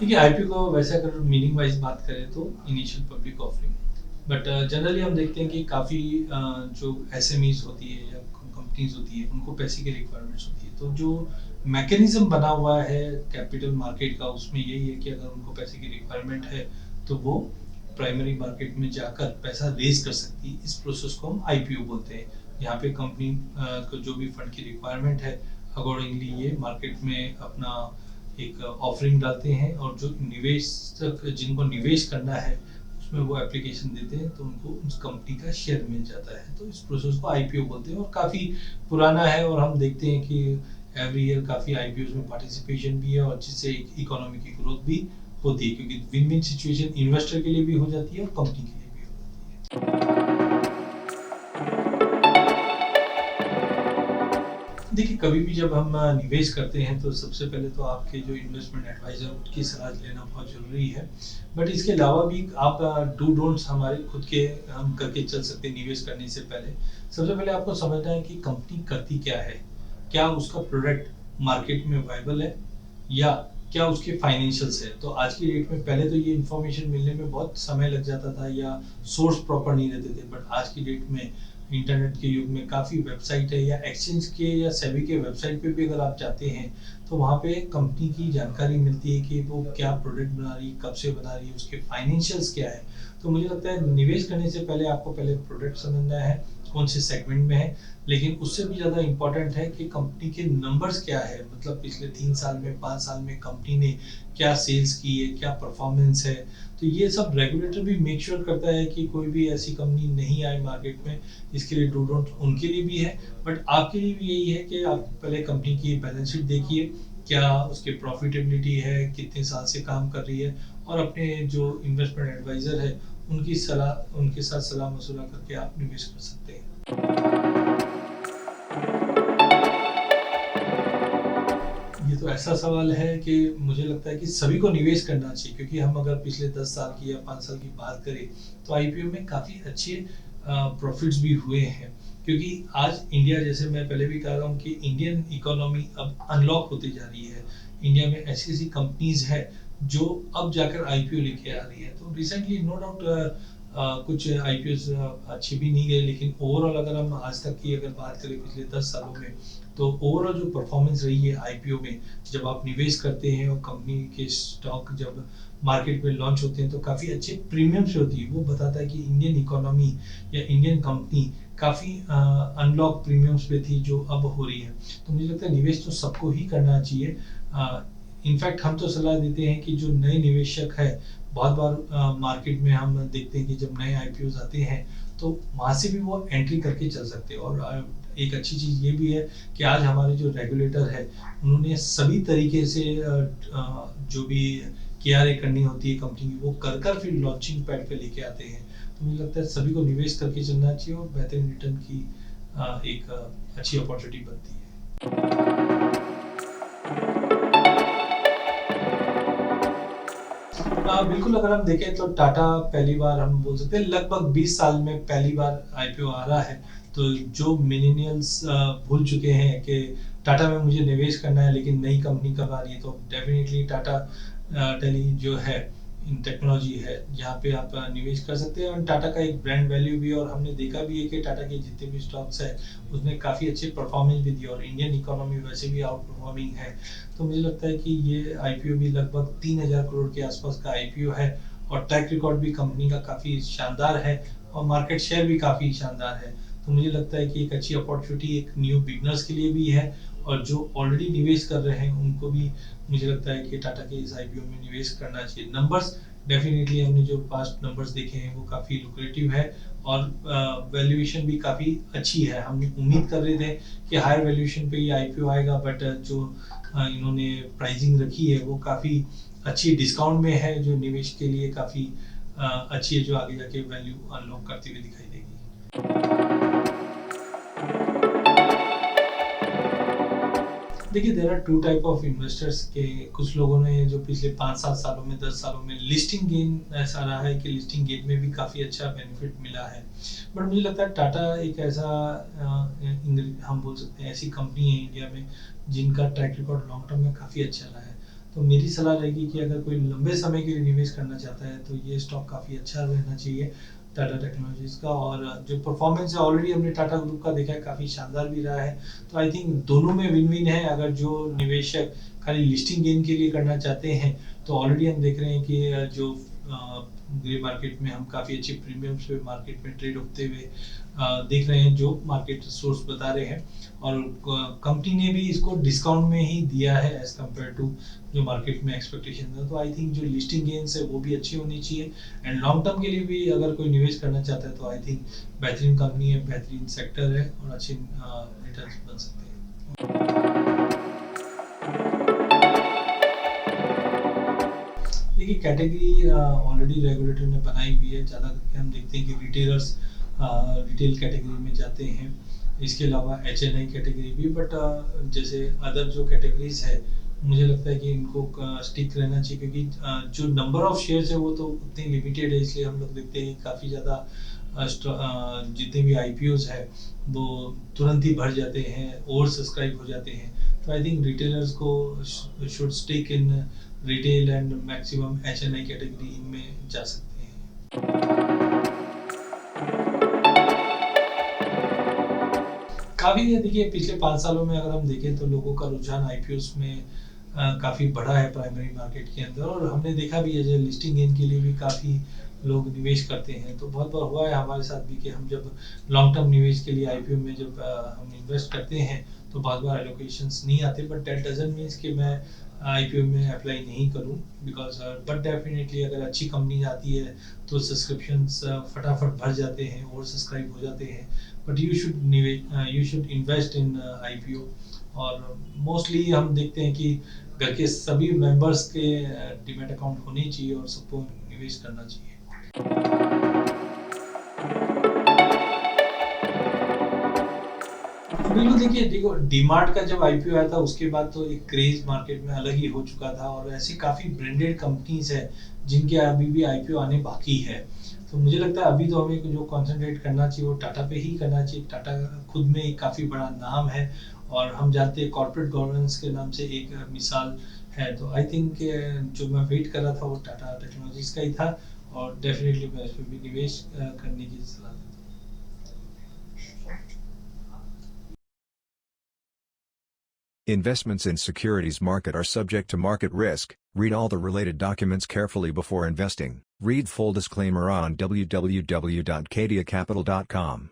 देखिए आईपीओ को वैसे अगर मीनिंग वाइज बात करें तो initial public offering, but generally हम देखते हैं कि काफ़ी जो एसएमईज होती है या कंपनीज होती है उनको पैसे की रिक्वायरमेंट्स होती है, तो जो मैकेनिज्म बना हुआ है कैपिटल मार्केट का उसमें यही है कि अगर उनको पैसे की रिक्वायरमेंट है तो वो प्राइमरी मार्केट में जाकर पैसा रेज कर सकती है। इस प्रोसेस को हम आईपीओ बोलते हैं। यहाँ पे कंपनी को जो भी फंड की रिक्वायरमेंट है अकॉर्डिंगली ये मार्केट में अपना एक ऑफरिंग डालते हैं और जो निवेशक जिनको निवेश करना है उसमें वो एप्लीकेशन देते हैं तो उनको उस कंपनी का शेयर मिल जाता है। तो इस प्रोसेस को आईपीओ बोलते हैं और काफ़ी पुराना है और हम देखते हैं कि एवरी ईयर काफ़ी आईपीओ में पार्टिसिपेशन भी है और जिससे इकोनॉमी की ग्रोथ भी होती है, क्योंकि विन विन सिचुएशन इन्वेस्टर के लिए भी हो जाती है और कंपनी के लिए भी हो जाती है। देखिए कभी भी जब हम निवेश करते हैं तो सबसे पहले तो आपके जो इन्वेस्टमेंट एडवाइजर उनकी सलाह लेना बहुत ज़रूरी है, बट इसके अलावा भी आप डू डोंट्स हमारे खुद के हम करके चल सकते हैं निवेश करने से पहले। सबसे पहले आपको समझना है कि कंपनी करती क्या है, क्या उसका प्रोडक्ट मार्केट में वायबल है या क्या उसके फाइनेंशियल्स है। तो आज की डेट में पहले तो ये इन्फॉर्मेशन मिलने में बहुत समय लग जाता था या सोर्स प्रॉपर नहीं रहते थे, बट आज की डेट में इंटरनेट के युग में काफ़ी वेबसाइट है या एक्सचेंज के या सेबी के वेबसाइट पे भी अगर आप जाते हैं तो वहाँ पे कंपनी की जानकारी मिलती है कि वो क्या प्रोडक्ट बना रही है, कब से बना रही है, उसके फाइनेंशियल्स क्या है। तो मुझे लगता है निवेश करने से पहले आपको पहले प्रोडक्ट समझना है कौन से सेगमेंट में है, लेकिन उससे भी ज़्यादा इम्पोर्टेंट है कि कंपनी के नंबर्स क्या है, मतलब पिछले 3 साल में 5 साल में कंपनी ने क्या सेल्स की है, क्या परफॉर्मेंस है। तो ये सब रेगुलेटर भी मेक श्योर करता है कि कोई भी ऐसी कंपनी नहीं आए मार्केट में। इसके लिए डू डोंट उनके लिए भी है, बट आपके लिए भी यही है कि आप पहले कंपनी की बैलेंस शीट देखिए, क्या उसकी प्रॉफिटेबिलिटी है, कितने साल से काम कर रही है, और अपने जो इन्वेस्टमेंट एडवाइजर है उनके साथ सलाह मशवरा करके आप निवेश कर सकते हैं। ये तो ऐसा सवाल है कि मुझे लगता है कि सभी को निवेश करना चाहिए, क्योंकि हम अगर पिछले 10 साल की या 5 साल की बात करें तो आईपीओ में काफ़ी अच्छे प्रॉफिट्स भी हुए हैं। क्योंकि आज इंडिया, जैसे मैं पहले भी कह रहा हूँ कि इंडियन इकोनॉमी अब अनलॉक होती जा रही है। इंडिया में ऐसी ऐसी कंपनीज है जो अब जाकर आईपीओ लेके आ रही है। तो रिसेंटली नो डाउट कुछ आईपीओ अच्छे भी नहीं गए, लेकिन ओवरऑल अगर हम आज तक की अगर बात करें पिछले 10 सालों में, तो ओवरऑल जो परफॉर्मेंस रही है आईपीओ में, जब आप निवेश करते हैं और कंपनी के स्टॉक जब मार्केट में लॉन्च होते हैं तो काफ़ी अच्छे प्रीमियम से होती है। वो बताता है कि इंडियन इकोनॉमी या इंडियन कंपनी काफ़ी अनलॉक प्रीमियम्स पे थी जो अब हो रही है। तो मुझे लगता है निवेश तो सबको ही करना चाहिए। इनफैक्ट हम तो सलाह देते हैं कि जो नए निवेशक है, बहुत बार मार्केट में हम देखते हैं कि जब नए आईपीओ आते हैं तो वहाँ से भी वो एंट्री करके चल सकते हैं। और एक अच्छी चीज़ ये भी है कि आज हमारे जो रेगुलेटर है उन्होंने सभी तरीके से जो भी केआरए करनी होती है कंपनी की वो कर कर फिर लॉन्चिंग पैड पे लेके आते हैं। तो मुझे लगता है सभी को निवेश करके चलना चाहिए और बेहतरीन रिटर्न की एक अच्छी अपॉर्चुनिटी बनती है। बिल्कुल, अगर हम देखें तो टाटा पहली बार हम बोल सकते हैं लगभग 20 साल में पहली बार आईपीओ आ रहा है। तो जो मिलेनियल्स भूल चुके हैं कि टाटा में मुझे निवेश करना है लेकिन नई कंपनी कब आ रही है, तो डेफिनेटली टाटा टेली जो है इन टेक्नोलॉजी है जहाँ पे आप निवेश कर सकते हैं। और टाटा का एक ब्रांड वैल्यू भी है और हमने देखा भी है कि टाटा के जितने भी स्टॉक्स है उसने काफ़ी अच्छे परफॉर्मेंस भी दी और इंडियन इकोनॉमी वैसे भी आउट परफॉर्मिंग है। तो मुझे लगता है कि ये आईपीओ भी लगभग 3000 करोड़ के आसपास का आईपीओ है और ट्रैक रिकॉर्ड भी कंपनी का काफ़ी शानदार है और मार्केट शेयर भी काफ़ी शानदार है। तो मुझे लगता है कि एक अच्छी अपॉर्चुनिटी एक न्यू बिगनर्स के लिए भी है और जो ऑलरेडी निवेश कर रहे हैं उनको भी मुझे लगता है कि टाटा के इस आईपीओ में निवेश करना चाहिए। नंबर्स डेफिनेटली हमने जो पास्ट नंबर्स देखे हैं वो काफ़ी लुक्रेटिव है और वैल्यूएशन भी काफ़ी अच्छी है। हम उम्मीद कर रहे थे कि हायर वैल्यूएशन पे ये आईपीओ आएगा, बट जो इन्होंने प्राइसिंग रखी है वो काफ़ी अच्छी डिस्काउंट में है जो निवेश के लिए काफ़ी अच्छी है, जो आगे जाके वैल्यू अनलॉक करती हुई दिखाई देगी। देखिए there are two type of investors के। कुछ लोगों ने जो पिछले 5-7 सालों में 10 सालों में लिस्टिंग गेन ऐसा रहा है कि लिस्टिंग गेन में भी काफ़ी अच्छा बेनिफिट मिला है। बट मुझे लगता है टाटा एक ऐसा हम बोल सकते हैं ऐसी कंपनी है इंडिया में जिनका ट्रैक रिकॉर्ड लॉन्ग टर्म में काफ़ी अच्छा रहा है। तो मेरी सलाह रहेगी कि अगर कोई लंबे समय के लिए निवेश करना चाहता है तो ये स्टॉक काफ़ी अच्छा रहना चाहिए टाटा टेक्नोलॉजीज़ का। और जो परफॉर्मेंस है ऑलरेडी हमने टाटा ग्रुप का देखा है, काफ़ी शानदार भी रहा है। तो आई थिंक दोनों में विन विन है। अगर जो निवेशक खाली लिस्टिंग गेन के लिए करना चाहते हैं तो ऑलरेडी हम देख रहे हैं कि जो ग्रे मार्केट में हम काफ़ी अच्छे प्रीमियम्स पे मार्केट में ट्रेड होते हुए देख रहे हैं, जो मार्केट सोर्स बता रहे हैं। और कंपनी ने भी इसको डिस्काउंट में ही दिया है एज कम्पेयर टू जो मार्केट में एक्सपेक्टेशन था। तो आई थिंक जो लिस्टिंग गेन्स है वो भी अच्छी होनी चाहिए। एंड लॉन्ग टर्म के लिए भी अगर कोई निवेश करना चाहता है तो आई थिंक बेहतरीन कंपनी है, बेहतरीन सेक्टर है और अच्छे रिटर्न्स बन सकते हैं। देखिए कैटेगरी ऑलरेडी रेगुलेटर ने बनाई हुई है। ज़्यादा करके हम देखते हैं कि रिटेलर्स रिटेल कैटेगरी में जाते हैं। इसके अलावा HNI कैटेगरी भी, बट जैसे अदर जो कैटेगरीज है मुझे लगता है कि इनको स्टिक रहना चाहिए, क्योंकि जो नंबर ऑफ शेयर्स है वो तो उतनी लिमिटेड है। इसलिए हम लोग देखते हैं काफ़ी ज़्यादा जितने भी IPOs है वो तुरंत ही भर जाते हैं, ओवर सब्सक्राइब हो जाते हैं। तो आई थिंक रिटेलर्स को should stick in retail and maximum HNI category में जा सकते हैं। काफ़ी है, देखिए पिछले 5 सालों में अगर हम देखें तो लोगों का रुझान IPOs में काफ़ी बढ़ा है प्राइमरी मार्केट के अंदर। और हमने देखा भी है जो लिस्टिंग गेन के लिए भी काफ़ी लोग निवेश करते हैं। तो बहुत बार हुआ है हमारे साथ भी कि हम जब लॉन्ग टर्म निवेश के लिए IPO में जब हम इन्वेस्ट करते हैं तो बहुत बार एलोकेशंस नहीं आते। बट दैट डजंट मीन्स कि मैं IPO में अप्लाई नहीं करूं, बिकॉज बट डेफिनेटली अगर अच्छी कंपनी आती है तो सब्सक्रिप्शंस फटाफट भर जाते हैं, ओवर सब्सक्राइब हो जाते हैं। But you should invest in IPO। और मोस्टली हम देखते हैं कि घर के सभी मेंबर्स के डीमैट अकाउंट होने चाहिए और सबको निवेश करना चाहिए। बिल्कुल, देखिए देखो डीमार्ट का जब IPO आया था उसके बाद तो एक क्रेज मार्केट में अलग ही हो चुका था। और ऐसी काफ़ी ब्रांडेड कंपनीज है जिनके अभी भी IPO आने बाकी है। तो मुझे लगता है अभी तो हमें जो कंसंट्रेट करना चाहिए वो टाटा पे ही करना चाहिए। टाटा खुद में एक काफ़ी बड़ा नाम है और हम जानते हैं कॉर्पोरेट गवर्नेंस के नाम से एक मिसाल है। तो आई थिंक जो मैं वेट कर रहा था वो टाटा टेक्नोलॉजीज का ही था। और डेफिनेटली मैं इसमें भी निवेश करने की सलाह देता हूँ। Investments in securities market are subject to market risk. Read all the related documents carefully before investing. Read full disclaimer on www.cadiacapital.com.